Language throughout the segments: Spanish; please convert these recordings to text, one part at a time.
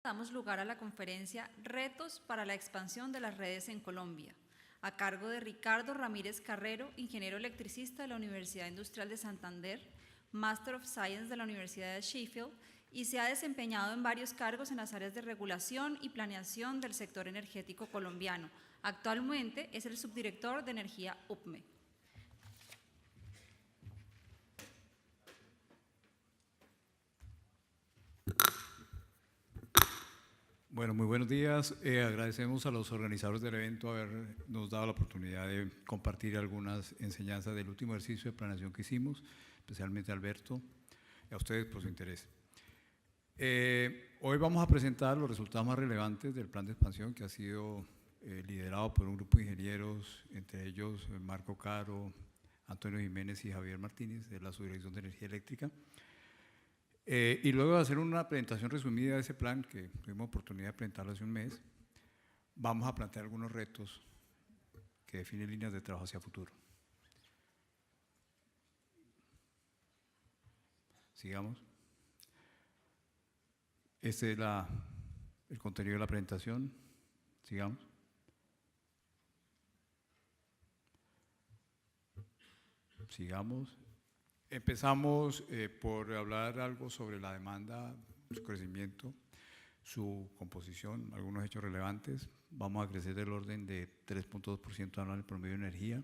Damos lugar a la conferencia Retos para la expansión de las redes en Colombia, a cargo de Ricardo Ramírez Carrero, ingeniero electricista de la Universidad Industrial de Santander, Master of Science de la Universidad de Sheffield, y se ha desempeñado en varios cargos en las áreas de regulación y planeación del sector energético colombiano. Actualmente es el subdirector de Energía UPME. Bueno, muy buenos días. Agradecemos a los organizadores del evento habernos dado la oportunidad de compartir algunas enseñanzas del último ejercicio de planeación que hicimos, especialmente a Alberto y a ustedes por su interés. Hoy vamos a presentar los resultados más relevantes del plan de expansión que ha sido liderado por un grupo de ingenieros, entre ellos Marco Caro, Antonio Jiménez y Javier Martínez, de la Subdirección de Energía Eléctrica. Y luego de hacer una presentación resumida de ese plan, que tuvimos oportunidad de presentarlo hace un mes, vamos a plantear algunos retos que definen líneas de trabajo hacia futuro. Sigamos. Este es el contenido de la presentación. Sigamos. Sigamos. Empezamos por hablar algo sobre la demanda, su crecimiento, su composición, algunos hechos relevantes. Vamos a crecer del orden de 3.2% anual en promedio de energía,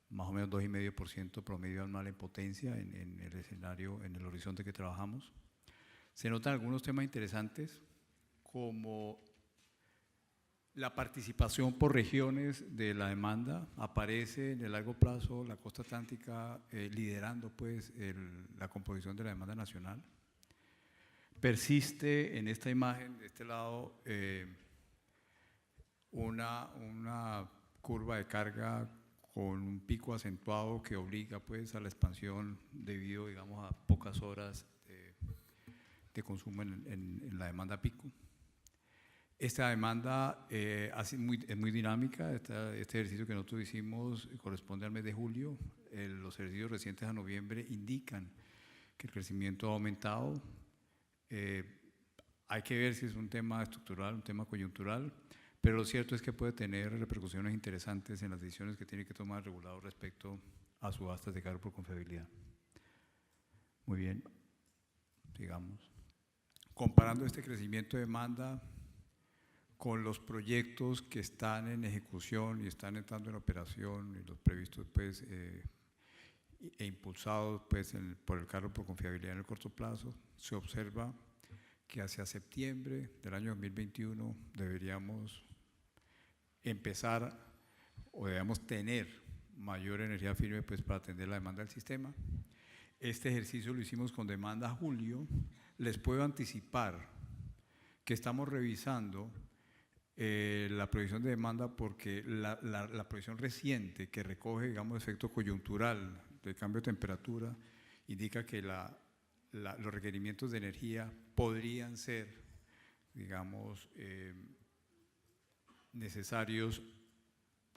más o menos 2,5% promedio anual en potencia en el escenario, en el horizonte que trabajamos. Se notan algunos temas interesantes, como la participación por regiones de la demanda. Aparece en el largo plazo la costa atlántica liderando pues, la composición de la demanda nacional. Persiste en esta imagen, de este lado, una curva de carga con un pico acentuado que obliga pues, a la expansión debido, digamos, a pocas horas de consumo en la demanda pico. Esta demanda es muy dinámica. Este ejercicio que nosotros hicimos corresponde al mes de julio. Los ejercicios recientes a noviembre indican que el crecimiento ha aumentado. Hay que ver si es un tema estructural, un tema coyuntural, pero lo cierto es que puede tener repercusiones interesantes en las decisiones que tiene que tomar el regulador respecto a subastas de cargo por confiabilidad. Muy bien, sigamos. Comparando este crecimiento de demanda con los proyectos que están en ejecución y están entrando en operación y los previstos pues, e impulsados pues, por el cargo por confiabilidad en el corto plazo, se observa que hacia septiembre del año 2021 deberíamos empezar o debemos tener mayor energía firme pues, para atender la demanda del sistema. Este ejercicio lo hicimos con demanda a julio. Les puedo anticipar que estamos revisando la proyección de demanda porque la proyección reciente que recoge, digamos, efecto coyuntural del cambio de temperatura indica que los requerimientos de energía podrían ser, digamos, necesarios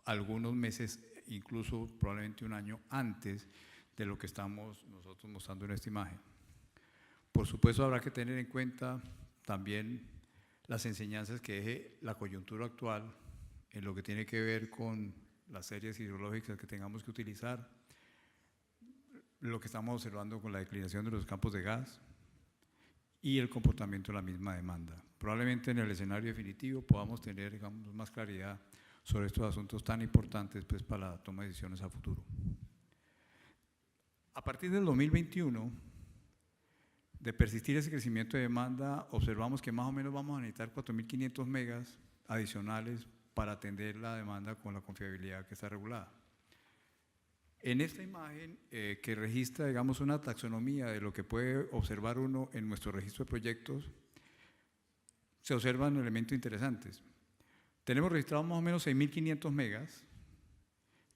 algunos meses, incluso probablemente un año antes de lo que estamos nosotros mostrando en esta imagen. Por supuesto, habrá que tener en cuenta también las enseñanzas que deje la coyuntura actual en lo que tiene que ver con las series hidrológicas que tengamos que utilizar, lo que estamos observando con la declinación de los campos de gas y el comportamiento de la misma demanda. Probablemente en el escenario definitivo podamos tener, digamos, más claridad sobre estos asuntos tan importantes pues, para la toma de decisiones a futuro. A partir del 2021, de persistir ese crecimiento de demanda, observamos que más o menos vamos a necesitar 4.500 megas adicionales para atender la demanda con la confiabilidad que está regulada. En esta imagen que registra, digamos, una taxonomía de lo que puede observar uno en nuestro registro de proyectos, se observan elementos interesantes. Tenemos registrados más o menos 6.500 megas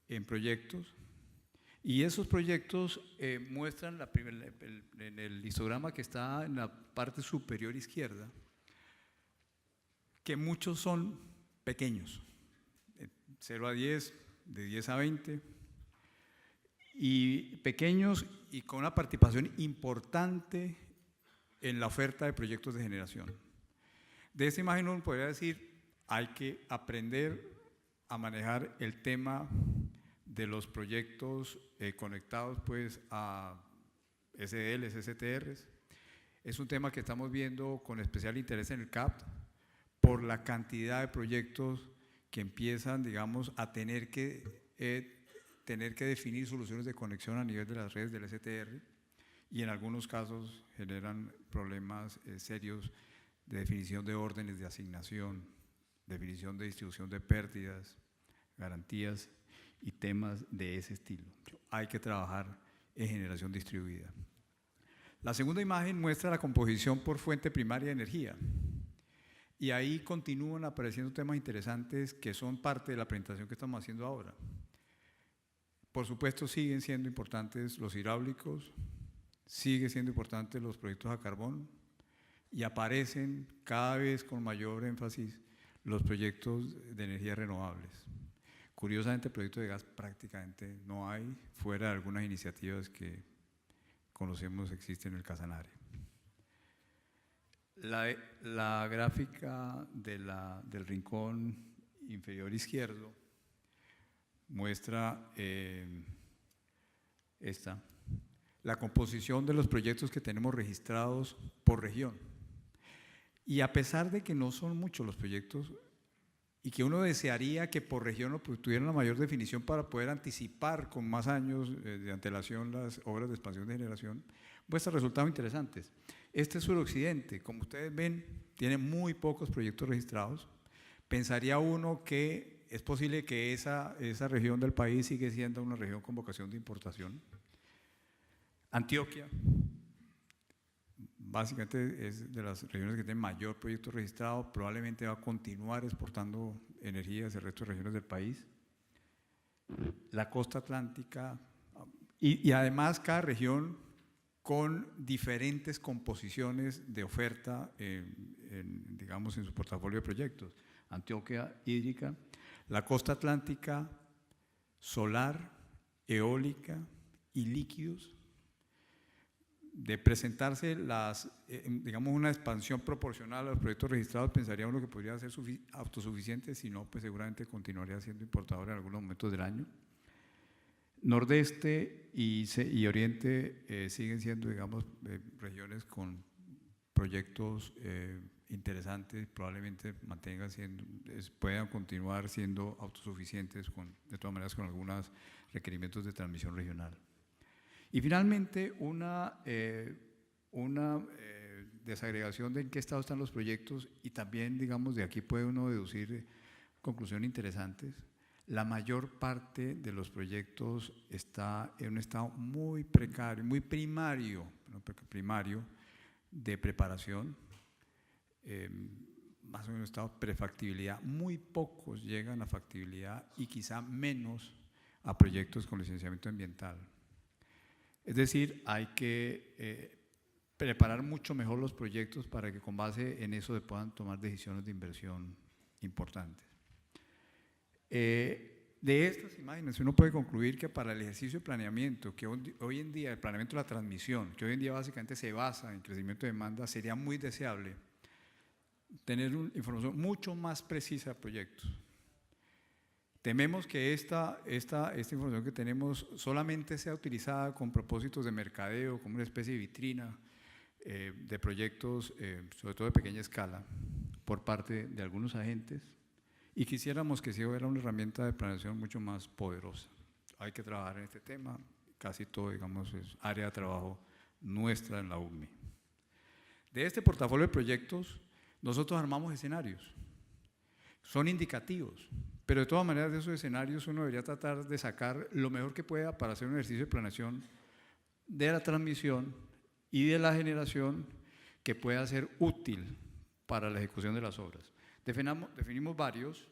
en proyectos. Y esos proyectos muestran en el histograma que está en la parte superior izquierda que muchos son pequeños, 0 a 10, de 10 a 20, y pequeños y con una participación importante en la oferta de proyectos de generación. De esta imagen uno podría decir, hay que aprender a manejar el tema de los proyectos conectados pues a SDLs, STRs. Es un tema que estamos viendo con especial interés en el CAP por la cantidad de proyectos que empiezan, digamos, a tener que definir soluciones de conexión a nivel de las redes del STR y en algunos casos generan problemas serios de definición de órdenes de asignación, definición de distribución de pérdidas, garantías y temas de ese estilo. Hay que trabajar en generación distribuida. La segunda imagen muestra la composición por fuente primaria de energía. Y ahí continúan apareciendo temas interesantes que son parte de la presentación que estamos haciendo ahora. Por supuesto, siguen siendo importantes los hidráulicos, siguen siendo importantes los proyectos a carbón y aparecen cada vez con mayor énfasis los proyectos de energías renovables. Curiosamente, proyectos de gas prácticamente no hay, fuera de algunas iniciativas que conocemos existen en el Casanare. La gráfica del rincón inferior izquierdo muestra la composición de los proyectos que tenemos registrados por región. Y a pesar de que no son muchos los proyectos y que uno desearía que por región tuvieran una mayor definición para poder anticipar con más años de antelación las obras de expansión de generación, muestra resultados interesantes. Este suroccidente, como ustedes ven, tiene muy pocos proyectos registrados. Pensaría uno que es posible que esa región del país sigue siendo una región con vocación de importación. Antioquia, básicamente es de las regiones que tienen mayor proyecto registrado, probablemente va a continuar exportando energía hacia el resto de regiones del país. La costa atlántica, y además cada región con diferentes composiciones de oferta, digamos, en su portafolio de proyectos. Antioquia hídrica, la costa atlántica solar, eólica y líquidos. De presentarse digamos, una expansión proporcional a los proyectos registrados, pensaría uno que podría ser autosuficiente, si no, pues seguramente continuaría siendo importador en algunos momentos del año. Nordeste y Oriente siguen siendo, digamos, regiones con proyectos interesantes, probablemente puedan continuar siendo autosuficientes, de todas maneras con algunos requerimientos de transmisión regional. Y finalmente, una desagregación de en qué estado están los proyectos y también, digamos, de aquí puede uno deducir conclusiones interesantes. La mayor parte de los proyectos está en un estado muy precario, muy primario de preparación, más o menos estado de prefactibilidad. Muy pocos llegan a factibilidad y quizá menos a proyectos con licenciamiento ambiental. Es decir, hay que preparar mucho mejor los proyectos para que con base en eso se puedan tomar decisiones de inversión importantes. De estas imágenes uno puede concluir que para el ejercicio de planeamiento, que hoy en día, el planeamiento de la transmisión, que hoy en día básicamente se basa en crecimiento de demanda, sería muy deseable tener una información mucho más precisa de proyectos. Tememos que esta información que tenemos solamente sea utilizada con propósitos de mercadeo, como una especie de vitrina de proyectos, sobre todo de pequeña escala, por parte de algunos agentes, y quisiéramos que fuera una herramienta de planeación mucho más poderosa. Hay que trabajar en este tema, casi todo, digamos, es área de trabajo nuestra en la UCMI. De este portafolio de proyectos, nosotros armamos escenarios. Son indicativos, pero de todas maneras de esos escenarios uno debería tratar de sacar lo mejor que pueda para hacer un ejercicio de planeación de la transmisión y de la generación que pueda ser útil para la ejecución de las obras. Definimos varios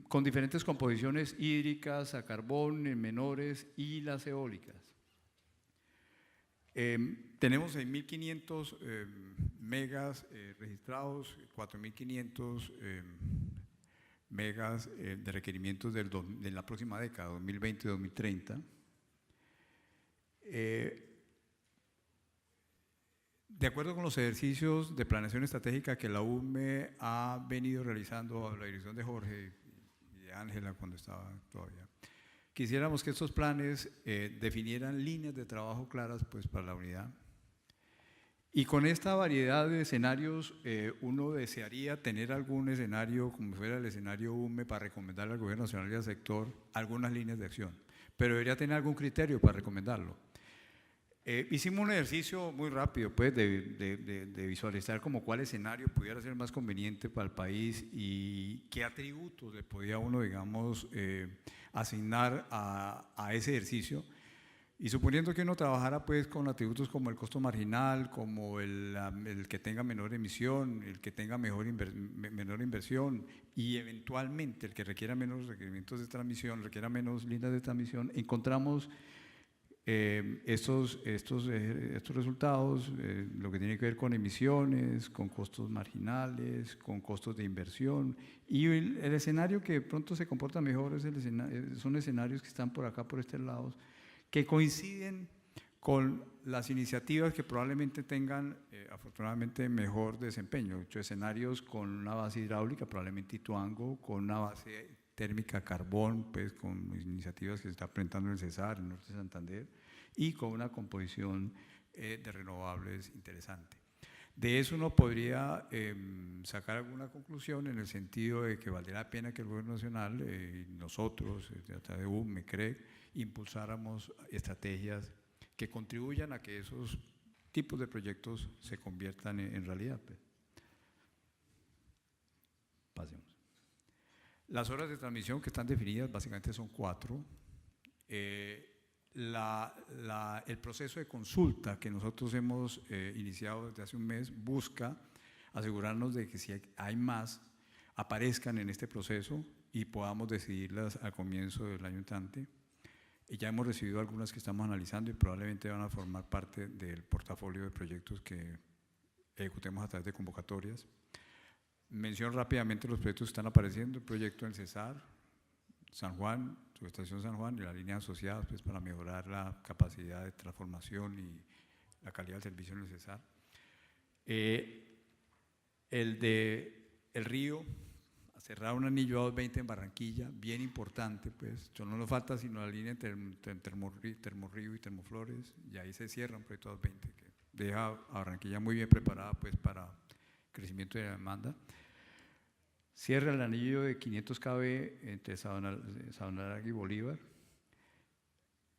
con diferentes composiciones hídricas, a carbón, en menores y las eólicas. Tenemos 6.500 megas registrados, 4.500 megas de requerimientos de la próxima década, 2020-2030. De acuerdo con los ejercicios de planeación estratégica que la UME ha venido realizando a la dirección de Jorge y de Ángela cuando estaba todavía, quisiéramos que estos planes definieran líneas de trabajo claras pues, para la unidad. Y con esta variedad de escenarios, uno desearía tener algún escenario, como fuera el escenario UME, para recomendarle al Gobierno Nacional y al sector algunas líneas de acción, pero debería tener algún criterio para recomendarlo. Hicimos un ejercicio muy rápido pues, de visualizar como cuál escenario pudiera ser más conveniente para el país y qué atributos le podía uno, digamos, asignar a ese ejercicio. Y suponiendo que uno trabajara pues, con atributos como el costo marginal, como el que tenga menor emisión, el que tenga menor inversión y eventualmente el que requiera menos requerimientos de transmisión, requiera menos líneas de transmisión, encontramos estos resultados, lo que tiene que ver con emisiones, con costos marginales, con costos de inversión, y el escenario que de pronto se comporta mejor son escenarios que están por acá, por este lado, que coinciden con las iniciativas que probablemente tengan, afortunadamente, mejor desempeño. De hecho, escenarios con una base hidráulica, probablemente Ituango, con una base térmica carbón, pues con iniciativas que se está presentando en el Cesar, en el norte de Santander, y con una composición de renovables interesante. De eso uno podría sacar alguna conclusión en el sentido de que valdría la pena que el Gobierno Nacional y nosotros, a través de UME, CREC, impulsáramos estrategias que contribuyan a que esos tipos de proyectos se conviertan en realidad. Pasemos. Las horas de transmisión que están definidas básicamente son 4. El proceso de consulta que nosotros hemos iniciado desde hace un mes busca asegurarnos de que si hay más, aparezcan en este proceso y podamos decidirlas al comienzo del año entrante. Y ya hemos recibido algunas que estamos analizando y probablemente van a formar parte del portafolio de proyectos que ejecutemos a través de convocatorias. Menciono rápidamente los proyectos que están apareciendo: el proyecto en Cesar, San Juan, subestación San Juan y las líneas asociadas pues, para mejorar la capacidad de transformación y la calidad del servicio en el Cesar. El de El Río, cerrar un anillo a 220 en Barranquilla, bien importante, pues no nos falta sino la línea entre Termorrío y Termoflores, y ahí se cierra un proyecto a 220 que deja a Barranquilla muy bien preparada pues, para crecimiento de la demanda. Cierra el anillo de 500 kV entre Sabanalarga y Bolívar,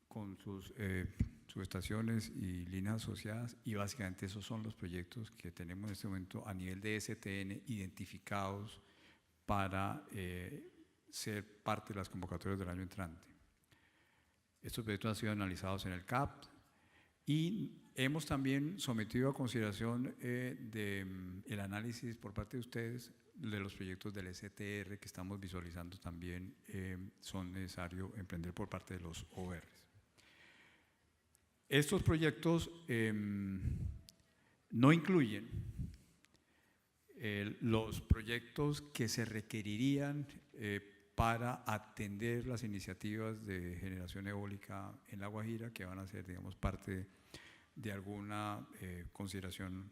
con sus subestaciones y líneas asociadas, y básicamente esos son los proyectos que tenemos en este momento a nivel de STN identificados para ser parte de las convocatorias del año entrante. Estos proyectos han sido analizados en el CAP y hemos también sometido a consideración el análisis por parte de ustedes de los proyectos del STR que estamos visualizando también son necesarios emprender por parte de los ORs. Estos proyectos no incluyen los proyectos que se requerirían para atender las iniciativas de generación eólica en La Guajira, que van a ser, digamos, parte de alguna consideración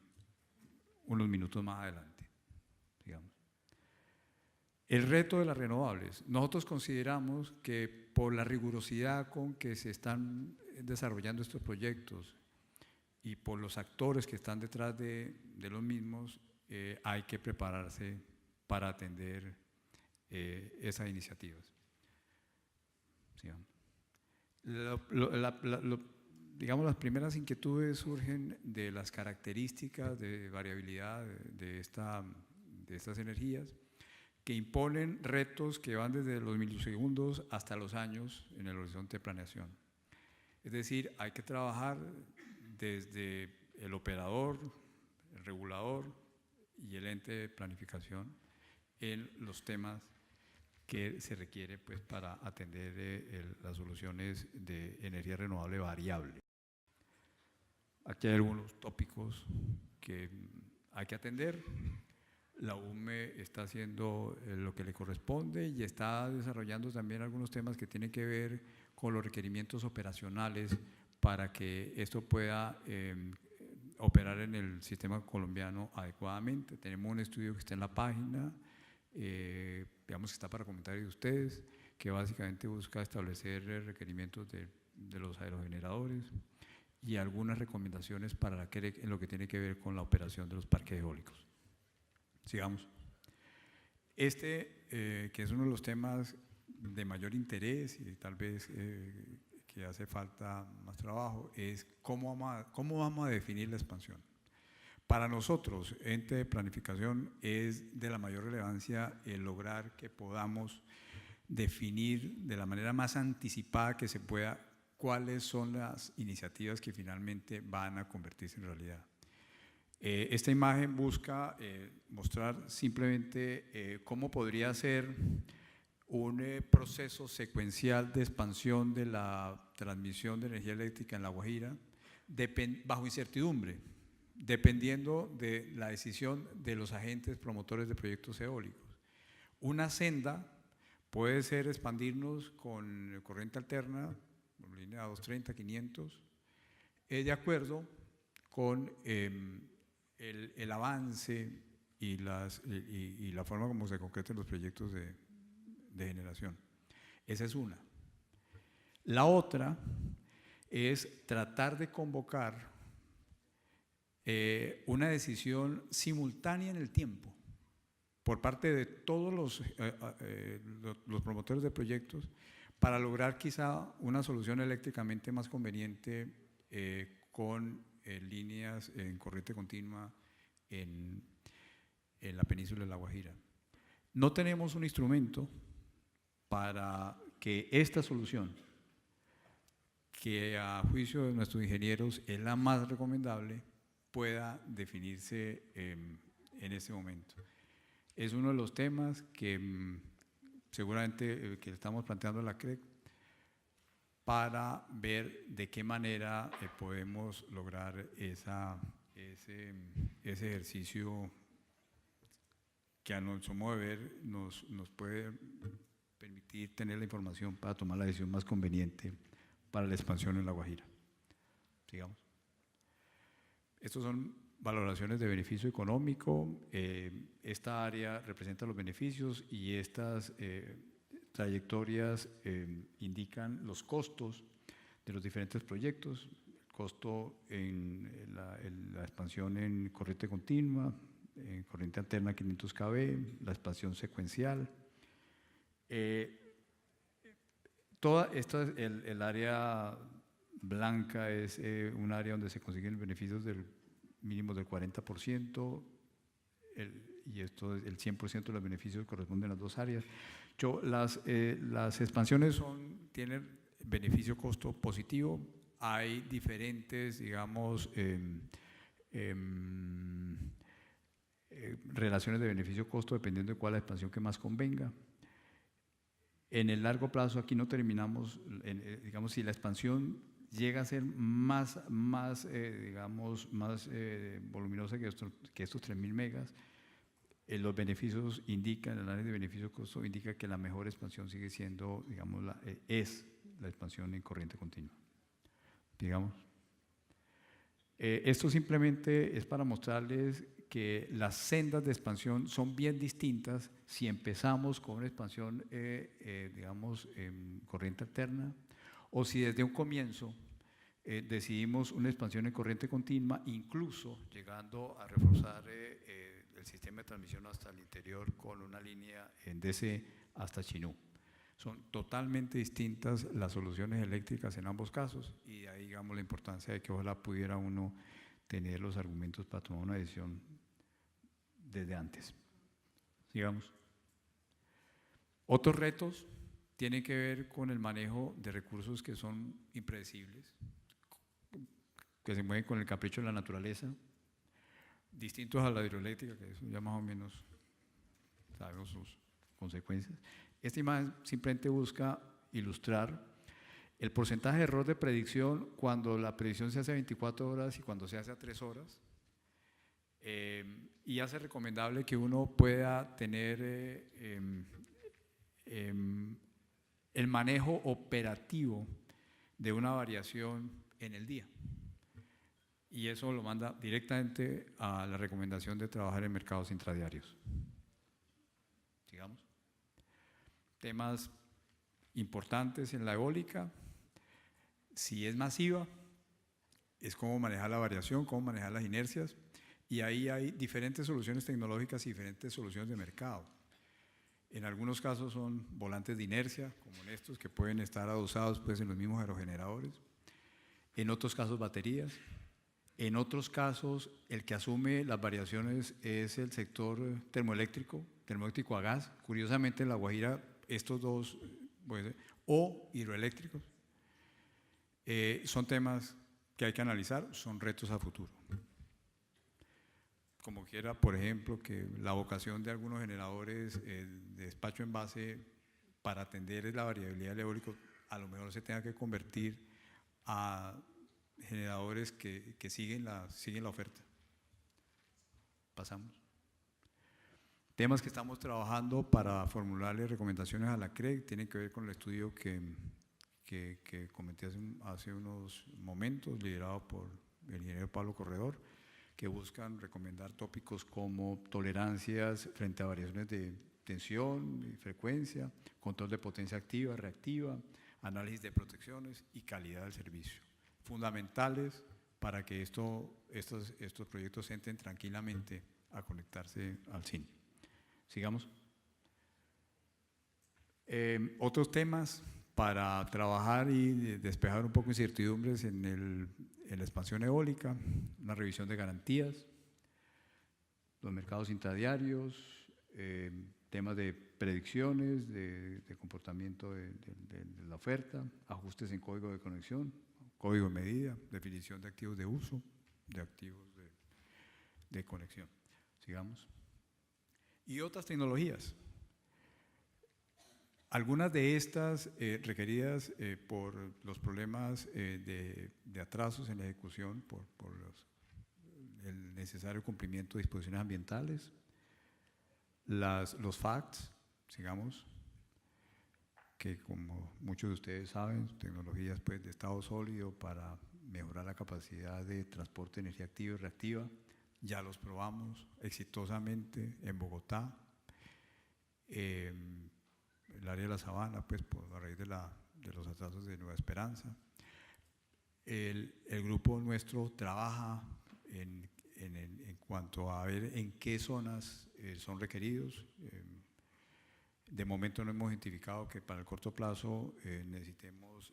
unos minutos más adelante, digamos. El reto de las renovables. Nosotros consideramos que por la rigurosidad con que se están desarrollando estos proyectos y por los actores que están detrás de los mismos, hay que prepararse para atender esas iniciativas. Digamos, las primeras inquietudes surgen de las características de variabilidad de estas energías, que imponen retos que van desde los milisegundos hasta los años en el horizonte de planeación. Es decir, hay que trabajar desde el operador, el regulador y el ente de planificación en los temas que se requiere pues, para atender las soluciones de energía renovable variable. Aquí hay algunos tópicos que hay que atender. La UME está haciendo lo que le corresponde y está desarrollando también algunos temas que tienen que ver con los requerimientos operacionales para que esto pueda operar en el sistema colombiano adecuadamente. Tenemos un estudio que está en la página, digamos que está para comentarios de ustedes, que básicamente busca establecer requerimientos de los aerogeneradores y algunas recomendaciones para en lo que tiene que ver con la operación de los parques eólicos. Sigamos. Que es uno de los temas de mayor interés y tal vez que hace falta más trabajo, es cómo vamos a definir la expansión. Para nosotros, ente de planificación, es de la mayor relevancia el lograr que podamos definir de la manera más anticipada que se pueda cuáles son las iniciativas que finalmente van a convertirse en realidad. Esta imagen busca mostrar simplemente cómo podría ser un proceso secuencial de expansión de la transmisión de energía eléctrica en La Guajira bajo incertidumbre, dependiendo de la decisión de los agentes promotores de proyectos eólicos. Una senda puede ser expandirnos con corriente alterna, con línea 230, 500, de acuerdo con el avance y la forma como se concretan los proyectos de generación. Esa es una. La otra es tratar de convocar una decisión simultánea en el tiempo por parte de todos los promotores de proyectos para lograr quizá una solución eléctricamente más conveniente con líneas en corriente continua en la península de La Guajira. No tenemos un instrumento para que esta solución, que a juicio de nuestros ingenieros es la más recomendable, pueda definirse en este momento. Es uno de los temas que seguramente que estamos planteando en la CREC para ver de qué manera podemos lograr ese ejercicio que a nuestro modo de ver nos puede permitir tener la información para tomar la decisión más conveniente para la expansión en La Guajira. Sigamos. Estos son valoraciones de beneficio económico. Esta área representa los beneficios y estas trayectorias indican los costos de los diferentes proyectos. El costo en la expansión en corriente continua, en corriente alterna 500 kV, la expansión secuencial. Toda esta, el área blanca es un área donde se consiguen beneficios del mínimo del 40%, y esto, el 100% de los beneficios corresponden a las dos áreas. Las expansiones tienen beneficio-costo positivo. Hay diferentes, digamos, relaciones de beneficio-costo dependiendo de cuál es la expansión que más convenga. En el largo plazo aquí no terminamos, digamos, si la expansión llega a ser más voluminosa que estos 3.000 megas, los beneficios indican, el análisis de beneficio-costo indica que la mejor expansión sigue siendo, digamos, es la expansión en corriente continua. Digamos. Esto simplemente es para mostrarles que las sendas de expansión son bien distintas si empezamos con una expansión, digamos, en corriente alterna, o si desde un comienzo decidimos una expansión en corriente continua, incluso llegando a reforzar el sistema de transmisión hasta el interior con una línea en DC hasta Chinú. Son totalmente distintas las soluciones eléctricas en ambos casos, y de ahí, digamos, la importancia de que ojalá pudiera uno tener los argumentos para tomar una decisión desde antes. Sigamos. Otros retos tienen que ver con el manejo de recursos que son impredecibles, que se mueven con el capricho de la naturaleza, distintos a la hidroeléctrica, que eso ya más o menos sabemos sus consecuencias. Esta imagen simplemente busca ilustrar el porcentaje de error de predicción cuando la predicción se hace a 24 horas y cuando se hace a 3 horas. Y hace recomendable que uno pueda tener el manejo operativo de una variación en el día. y eso lo manda directamente a la recomendación de trabajar en mercados intradiarios. Sigamos. Temas importantes en la eólica: si es masiva, es cómo manejar la variación, cómo manejar las inercias, y ahí hay diferentes soluciones tecnológicas y diferentes soluciones de mercado. En algunos casos son volantes de inercia, como en estos, que pueden estar adosados pues, en los mismos aerogeneradores. En otros casos, baterías. En otros casos, el que asume las variaciones es el sector termoeléctrico a gas. Curiosamente, en La Guajira, estos dos, pues, o hidroeléctricos, son temas que hay que analizar, son retos a futuro. Como quiera, por ejemplo, que la vocación de algunos generadores de despacho en base para atender la variabilidad del eólico a lo mejor se tenga que convertir a generadores que siguen la oferta. Pasamos. Temas que estamos trabajando para formularle recomendaciones a la CREC tienen que ver con el estudio que comenté hace unos momentos, liderado por el ingeniero Pablo Corredor, que buscan recomendar tópicos como tolerancias frente a variaciones de tensión y frecuencia, control de potencia activa, reactiva, análisis de protecciones y calidad del servicio. Fundamentales para que estos proyectos entren tranquilamente a conectarse al CIN. Sigamos. Otros temas para trabajar y despejar un poco incertidumbres en la expansión eólica: una revisión de garantías, los mercados intradiarios, temas de predicciones, de comportamiento de la oferta, ajustes en código de conexión, código de medida, definición de activos de uso, de activos de conexión. Sigamos. Y otras tecnologías. Algunas de estas requeridas por los problemas de atrasos en la ejecución, por el necesario cumplimiento de disposiciones ambientales, los FACTS, sigamos, que como muchos de ustedes saben, tecnologías pues, de estado sólido para mejorar la capacidad de transporte de energía activa y reactiva. Ya los probamos exitosamente en Bogotá, el área de la Sabana, pues a raíz de los atrasos de Nueva Esperanza. El grupo nuestro trabaja en cuanto a ver en qué zonas son requeridos. De momento no hemos identificado que para el corto plazo necesitemos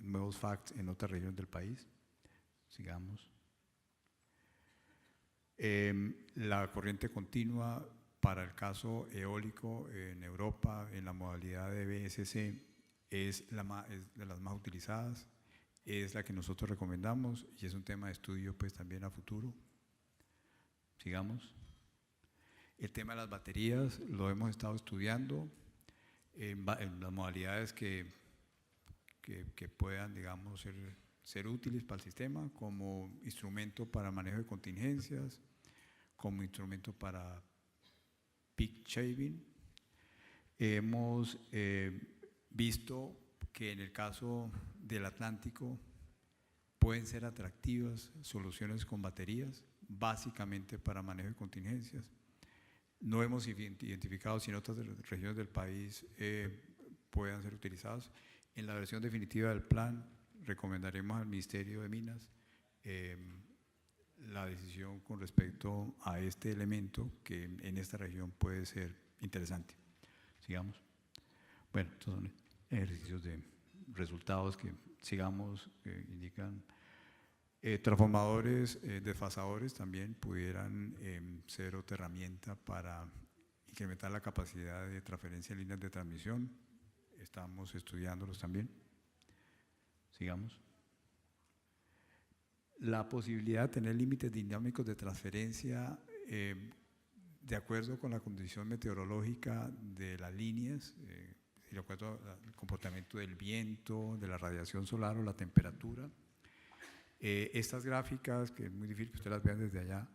nuevos FACTS en otras regiones del país. Sigamos. La corriente continua para el caso eólico en Europa, en la modalidad de BSC, es de las más utilizadas, es la que nosotros recomendamos y es un tema de estudio pues también a futuro. Sigamos. El tema de las baterías lo hemos estado estudiando en las modalidades que puedan, digamos, ser útiles para el sistema, como instrumento para manejo de contingencias, como instrumento para peak shaving. Hemos visto que en el caso del Atlántico pueden ser atractivas soluciones con baterías, básicamente para manejo de contingencias. No hemos identificado si en otras regiones del país puedan ser utilizados. En la versión definitiva del plan recomendaremos al Ministerio de Minas la decisión con respecto a este elemento que en esta región puede ser interesante. Sigamos. Bueno, estos son ejercicios de resultados que sigamos, que indican. Transformadores desfasadores también pudieran ser otra herramienta para incrementar la capacidad de transferencia en líneas de transmisión. Estamos estudiándolos también. Sigamos. La posibilidad de tener límites dinámicos de transferencia de acuerdo con la condición meteorológica de las líneas, de acuerdo al comportamiento del viento, de la radiación solar o la temperatura. Estas gráficas, que es muy difícil que ustedes las vean desde allá,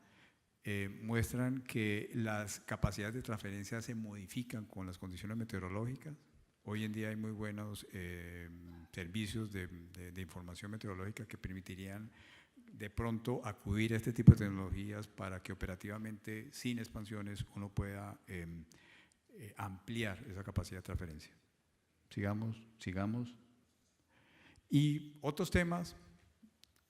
muestran que las capacidades de transferencia se modifican con las condiciones meteorológicas. Hoy en día hay muy buenos servicios de información meteorológica que permitirían de pronto acudir a este tipo de tecnologías para que operativamente, sin expansiones, uno pueda ampliar esa capacidad de transferencia. Sigamos. Y otros temas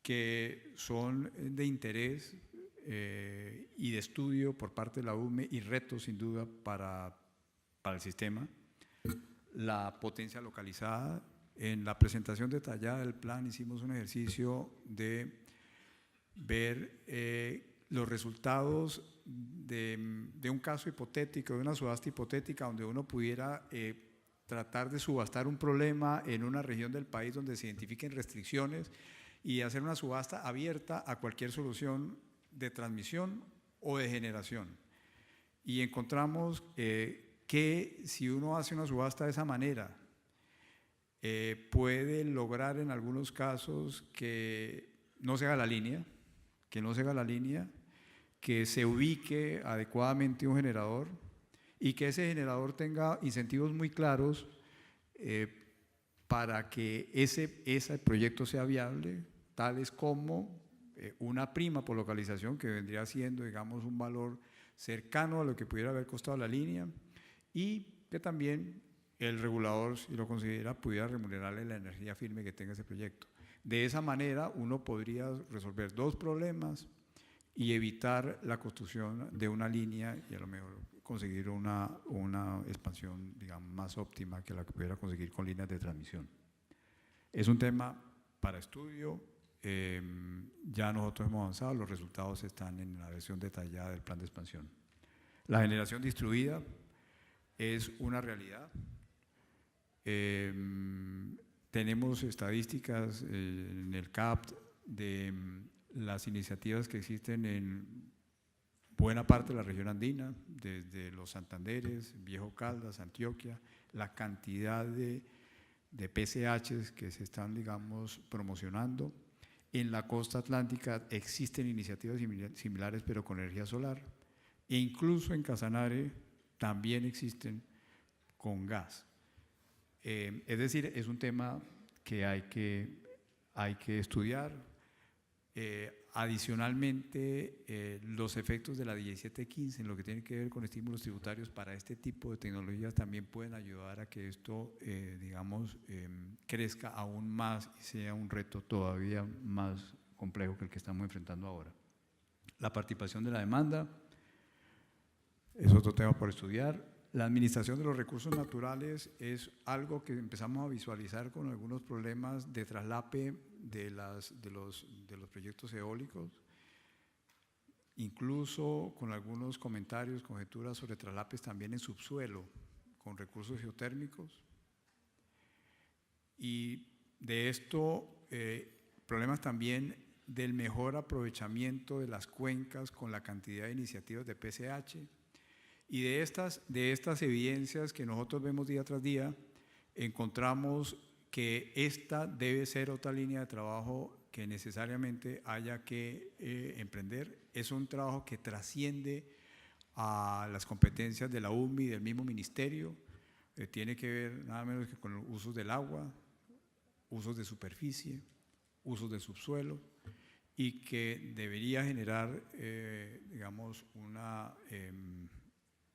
que son de interés y de estudio por parte de la UME y retos sin duda para el sistema. La potencia localizada. En la presentación detallada del plan hicimos un ejercicio de ver los resultados de un caso hipotético, de una subasta hipotética donde uno pudiera tratar de subastar un problema en una región del país donde se identifiquen restricciones y hacer una subasta abierta a cualquier solución de transmisión o de generación. Y encontramos que si uno hace una subasta de esa manera, puede lograr en algunos casos que no se haga la línea, que se ubique adecuadamente un generador y que ese generador tenga incentivos muy claros para que ese proyecto sea viable, tales como una prima por localización que vendría siendo, digamos, un valor cercano a lo que pudiera haber costado la línea y que también el regulador, si lo considera, pudiera remunerarle la energía firme que tenga ese proyecto. De esa manera uno podría resolver dos problemas y evitar la construcción de una línea y a lo mejor conseguir una expansión, digamos, más óptima que la que pudiera conseguir con líneas de transmisión. Es un tema para estudio, ya nosotros hemos avanzado, los resultados están en la versión detallada del plan de expansión. La generación distribuida es una realidad. Tenemos estadísticas en el CAPT de las iniciativas que existen en buena parte de la región andina, desde los Santanderes, Viejo Caldas, Antioquia, la cantidad de PCHs que se están, digamos, promocionando. En la costa atlántica existen iniciativas similares, pero con energía solar, e incluso en Casanare también existen con gas. Es decir, es un tema que hay que estudiar. Adicionalmente, los efectos de la 1715 en lo que tiene que ver con estímulos tributarios para este tipo de tecnologías también pueden ayudar a que esto, digamos, crezca aún más y sea un reto todavía más complejo que el que estamos enfrentando ahora. La participación de la demanda es otro tema por estudiar. La administración de los recursos naturales es algo que empezamos a visualizar con algunos problemas de traslape de los proyectos eólicos, incluso con algunos comentarios, conjeturas sobre traslapes también en subsuelo con recursos geotérmicos. Y de esto, problemas también del mejor aprovechamiento de las cuencas con la cantidad de iniciativas de PCH. Y de estas evidencias que nosotros vemos día tras día, encontramos que esta debe ser otra línea de trabajo que necesariamente haya que emprender. Es un trabajo que trasciende a las competencias de la UMI y del mismo ministerio. Tiene que ver nada menos que con los usos del agua, usos de superficie, usos de subsuelo, y que debería generar, digamos, una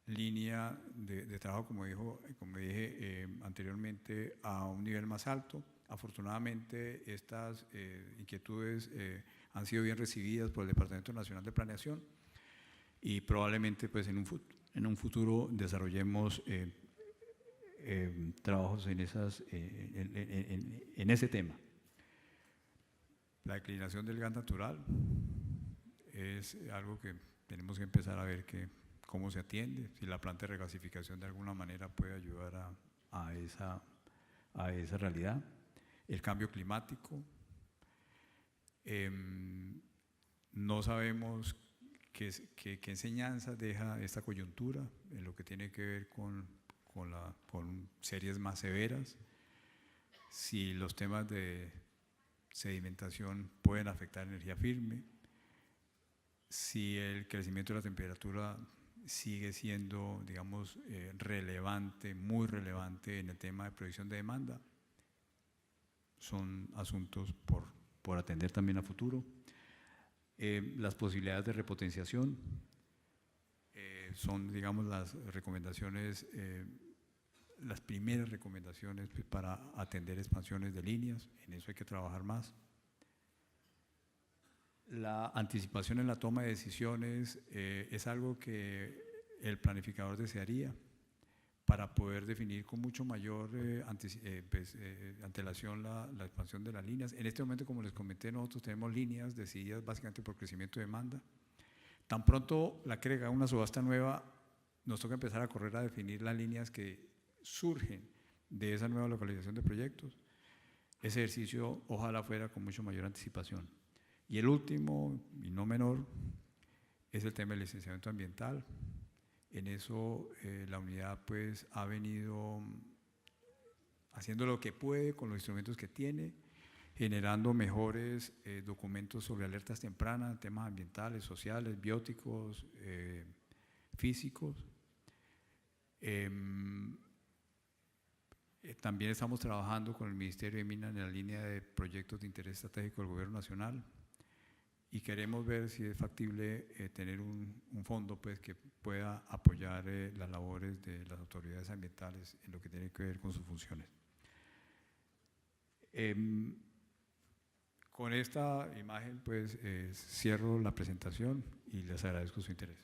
línea de trabajo, como dije anteriormente, a un nivel más alto. Afortunadamente, estas inquietudes han sido bien recibidas por el Departamento Nacional de Planeación y probablemente pues, en un futuro desarrollemos trabajos en ese tema. La declinación del gas natural es algo que tenemos que empezar a ver cómo se atiende, si la planta de regasificación de alguna manera puede ayudar a esa realidad. El cambio climático, no sabemos qué enseñanzas deja esta coyuntura en lo que tiene que ver con series más severas, si los temas de sedimentación pueden afectar energía firme, si el crecimiento de la temperatura sigue siendo, digamos, relevante, muy relevante en el tema de predicción de demanda. Son asuntos por atender también a futuro. Las posibilidades de repotenciación son, digamos, las recomendaciones, las primeras recomendaciones pues, para atender expansiones de líneas. En eso hay que trabajar más. La anticipación en la toma de decisiones es algo que el planificador desearía para poder definir con mucho mayor antelación la expansión de las líneas. En este momento, como les comenté, nosotros tenemos líneas decididas básicamente por crecimiento de demanda. Tan pronto la CREG haga una subasta nueva, nos toca empezar a correr a definir las líneas que surgen de esa nueva localización de proyectos. Ese ejercicio ojalá fuera con mucho mayor anticipación. Y el último, y no menor, es el tema del licenciamiento ambiental. En eso la unidad pues, ha venido haciendo lo que puede con los instrumentos que tiene, generando mejores documentos sobre alertas tempranas, temas ambientales, sociales, bióticos, físicos. También estamos trabajando con el Ministerio de Minas en la línea de proyectos de interés estratégico del Gobierno Nacional y queremos ver si es factible tener un fondo pues, que pueda apoyar las labores de las autoridades ambientales en lo que tiene que ver con sus funciones. Con esta imagen pues cierro la presentación y les agradezco su interés.